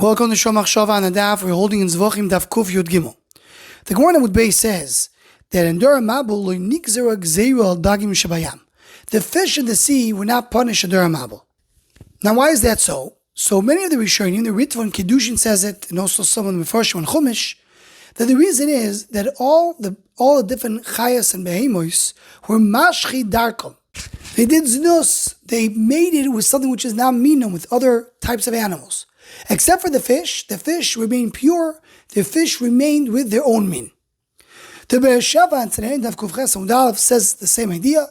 Welcome to Shomach Shava on the Daf. We're holding in Zevachim Daf Kuf Yud Gimel. The Gemara Mabul Beis says that in Mabul lo nikzera gzeira al dagim shabayam. The fish in the sea were not punished in Mabul. Now, why is that so? So many of the Rishonim, the Ritva and Kiddushin says it, and also some of the Mefarshim and Chumash, that the reason is that all the different chayas and behemoths were mashchi darkom. They did znus. They made it with something which is not minum, with other types of animals. Except for the fish remained pure, the fish remained with their own min. The Bereshava and Tzanayin Daf Kufches Amud says the same idea,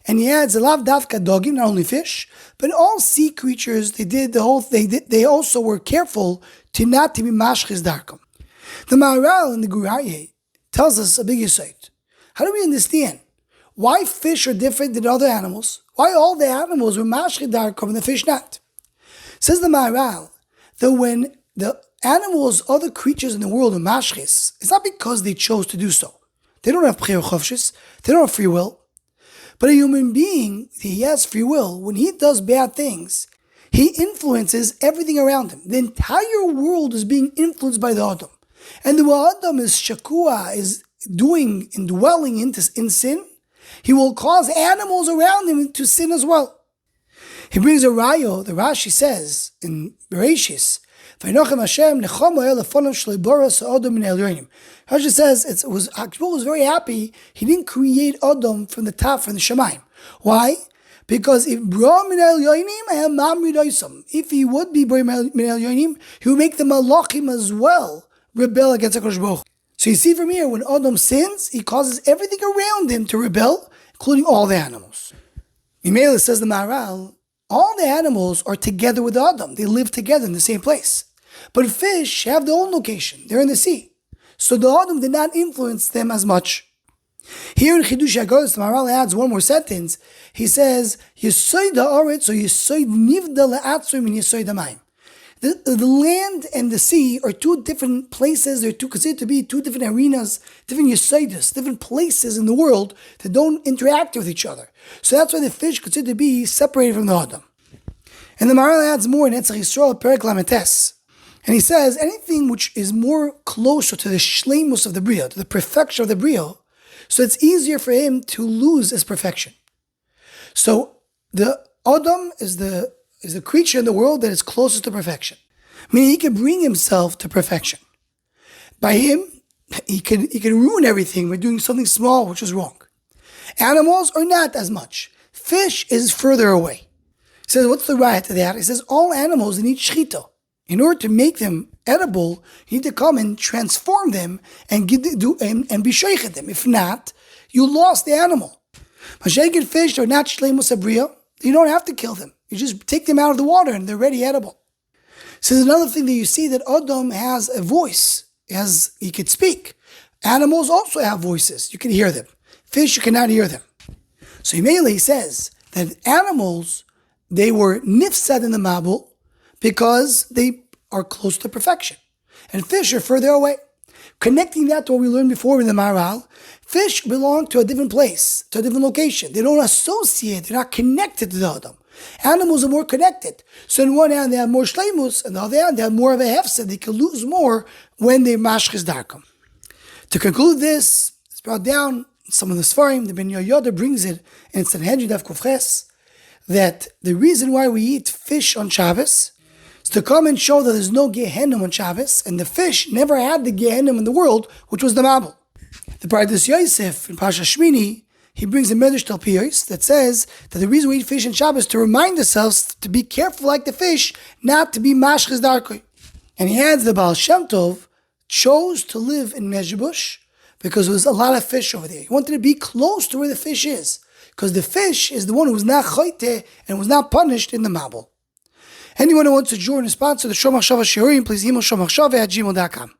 and he adds alav davka dogim, not only fish, but all sea creatures. They also were careful to not to be mashchis darkom. The Maharal in the Guraye tells us a big insight. How do we understand why fish are different than other animals? Why all the animals were mashchis darkom and the fish not? Says the Maharal that when the animals, other creatures in the world are mashchis, it's not because they chose to do so. They don't have b'chira chofshis, they don't have free will. But a human being, he has free will. When he does bad things, he influences everything around him. The entire world is being influenced by the Adam. And the Adam is shakua, is doing and dwelling in sin, he will cause animals around him to sin as well. He brings a rayo, the Rashi says in Bereshis, Rashi says Akbar was very happy he didn't create Adam from the top, from the Shemaim. Why? Because if he would be he would make the Malachim as well rebel against HaKadosh Baruch Hu. So you see from here, when Adam sins, he causes everything around him to rebel, including all the animals. Mimela, says the Maharal, all the animals are together with Adam. They live together in the same place. But fish have their own location. They're in the sea. So the Adam did not influence them as much. Here in Chidush HaGos, the Maharal adds one more sentence. He says, Yesoid ha'aretz, or Yesoid nivda le'atzum min Yesoid ha'mayim. The land and the sea are two different places. They're considered to be two different arenas, different Yesoidus, different places in the world that don't interact with each other. So that's why the fish considered to be separated from the Adam. And the Maharal adds more in Etzach Yisrael, Perek Lametes. And he says, anything which is more closer to the shleimus of the Bria, to the perfection of the Bria, so it's easier for him to lose his perfection. So the Adam is the creature in the world that is closest to perfection. Meaning he can bring himself to perfection. By him, he can ruin everything by doing something small which is wrong. Animals are not as much. Fish is further away. He says, what's the right to that? He says, all animals need shchita. In order to make them edible, you need to come and transform them and be sheikhet them. If not, you lost the animal. Mashaykin fish are not shleimus abriya. You don't have to kill them. You just take them out of the water and they're ready edible. So there's another thing that you see, that Adam has a voice. He could speak. Animals also have voices. You can hear them. Fish, you cannot hear them. So he says that animals, they were nifsad in the Mabul because they are close to perfection. And fish are further away. Connecting that to what we learned before in the Maharal, fish belong to a different place, to a different location. They don't associate, they're not connected to the Adam. Animals are more connected. So on one hand they have more shleimus, and on the other hand they have more of a hefsed. They can lose more when they mashchis darkom. To conclude this, it's brought down some of the Sfarim, the Ben Yoda brings it in Sanhedrin Daf Kufches, that the reason why we eat fish on Shabbos is to come and show that there's no Gehenna on Shabbos, and the fish never had the Gehenna in the world, which was the Mabul. The Pardes Yosef in Pasha Shmini, he brings a Medrash Talpiyos that says that the reason we eat fish on Shabbos is to remind ourselves to be careful like the fish, not to be mashchis darkoi. And he adds the Baal Shem Tov chose to live in Mezhebush because there was a lot of fish over there. He wanted to be close to where the fish is, because the fish is the one who was not choite and was not punished in the Mabul. Anyone who wants to join and sponsor the Shomach Shava Shiurim, please email shomachshava@gmail.com.